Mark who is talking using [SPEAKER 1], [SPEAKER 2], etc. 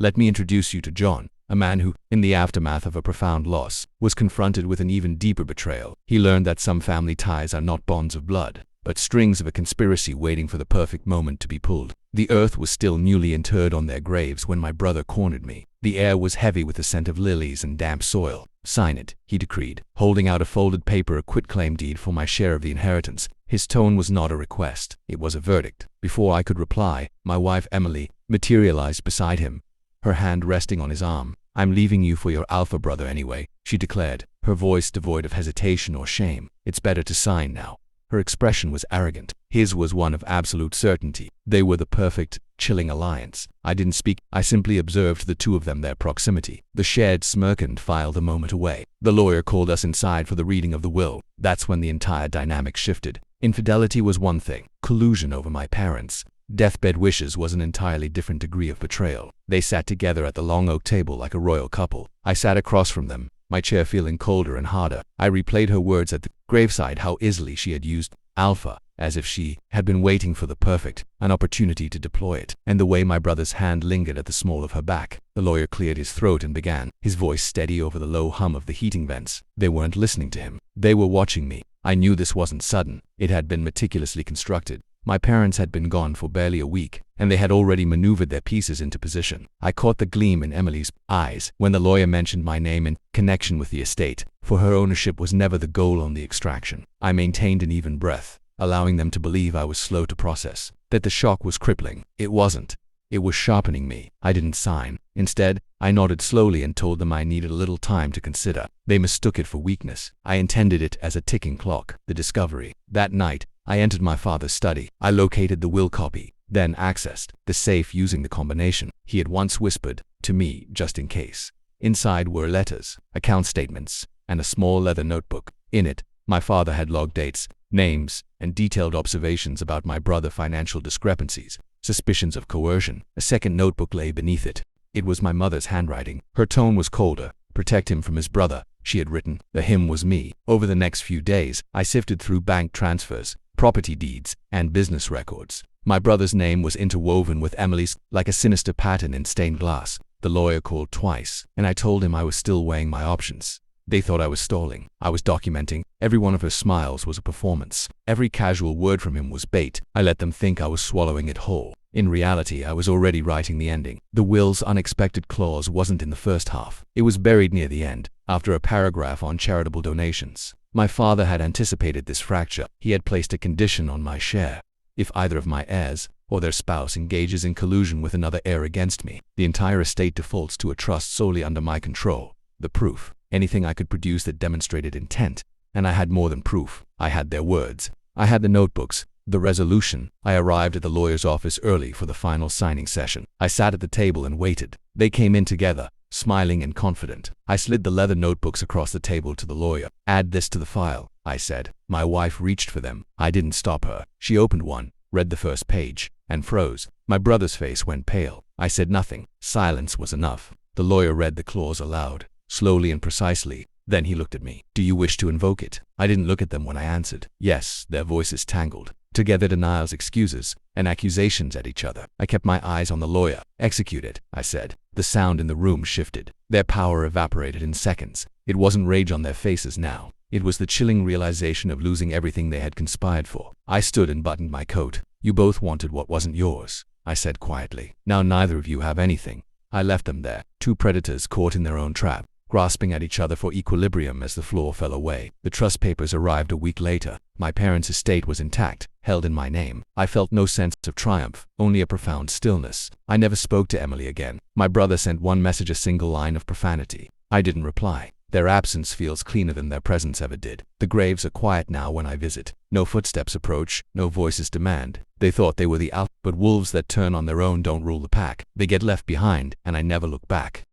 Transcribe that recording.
[SPEAKER 1] Let me introduce you to John, a man who, in the aftermath of a profound loss, was confronted with an even deeper betrayal. He learned that some family ties are not bonds of blood, but strings of a conspiracy waiting for the perfect moment to be pulled. The earth was still newly interred on their graves when my brother cornered me. The air was heavy with the scent of lilies and damp soil. "Sign it," he decreed, holding out a folded paper, a quitclaim deed for my share of the inheritance. His tone was not a request, it was a verdict. Before I could reply, my wife Emily materialized beside him, her hand resting on his arm. "I'm leaving you for your alpha brother anyway," she declared, her voice devoid of hesitation or shame. "It's better to sign now." Her expression was arrogant. His was one of absolute certainty. They were the perfect, chilling alliance. I didn't speak. I simply observed the two of them, their proximity. The shared Smirked filed a moment away. The lawyer called us inside for the reading of the will. That's when the entire dynamic shifted. Infidelity was one thing. Collusion over my parents' deathbed wishes was an entirely different degree of betrayal. They sat together at the long oak table like a royal couple. I sat across from them, my chair feeling colder and harder. I replayed her words at the graveside, how easily she had used alpha, as if she had been waiting for an opportunity to deploy it, and the way my brother's hand lingered at the small of her back. The lawyer cleared his throat and began, his voice steady over the low hum of the heating vents. They weren't listening to him. They were watching me. I knew this wasn't sudden. It had been meticulously constructed. My parents had been gone for barely a week, and they had already maneuvered their pieces into position. I caught the gleam in Emily's eyes when the lawyer mentioned my name in connection with the estate, for her ownership was never the goal, only extraction. I maintained an even breath, allowing them to believe I was slow to process, that the shock was crippling. It wasn't. It was sharpening me. I didn't sign. Instead, I nodded slowly and told them I needed a little time to consider. They mistook it for weakness. I intended it as a ticking clock. The discovery. That night, I entered my father's study. I located the will copy, then accessed the safe using the combination he had once whispered to me, just in case. Inside were letters, account statements, and a small leather notebook. In it, my father had logged dates, names, and detailed observations about my brother's financial discrepancies, suspicions of coercion. A second notebook lay beneath it. It was my mother's handwriting. Her tone was colder. "Protect him from his brother," she had written. The him was me. Over the next few days, I sifted through bank transfers, property deeds, and business records. My brother's name was interwoven with Emily's like a sinister pattern in stained glass. The lawyer called twice, and I told him I was still weighing my options. They thought I was stalling. I was documenting. Every one of her smiles was a performance. Every casual word from him was bait. I let them think I was swallowing it whole. In reality, I was already writing the ending. The will's unexpected clause wasn't in the first half. It was buried near the end, after a paragraph on charitable donations. My father had anticipated this fracture. He had placed a condition on my share. If either of my heirs or their spouse engages in collusion with another heir against me, the entire estate defaults to a trust solely under my control. The proof. Anything I could produce that demonstrated intent. And I had more than proof. I had their words. I had the notebooks. The resolution. I arrived at the lawyer's office early for the final signing session. I sat at the table and waited. They came in together, smiling and confident. I slid the leather notebooks across the table to the lawyer. "Add this to the file," I said. My wife reached for them. I didn't stop her. She opened one, read the first page, and froze. My brother's face went pale. I said nothing. Silence was enough. The lawyer read the clause aloud, slowly and precisely. Then he looked at me. "Do you wish to invoke it?" I didn't look at them when I answered. Yes, their voices tangled. Together denials, excuses, and accusations at each other. I kept my eyes on the lawyer. "Execute it," I said. The sound in the room shifted. Their power evaporated in seconds. It wasn't rage on their faces now. It was the chilling realization of losing everything they had conspired for. I stood and buttoned my coat. "You both wanted what wasn't yours," I said quietly. "Now neither of you have anything." I left them there, two predators caught in their own trap, grasping at each other for equilibrium as the floor fell away. The trust papers arrived a week later. My parents' estate was intact, held in my name. I felt no sense of triumph, only a profound stillness. I never spoke to Emily again. My brother sent one message, a single line of profanity. I didn't reply. Their absence feels cleaner than their presence ever did. The graves are quiet now when I visit. No footsteps approach, no voices demand. They thought they were the alpha, but wolves that turn on their own don't rule the pack. They get left behind, and I never look back.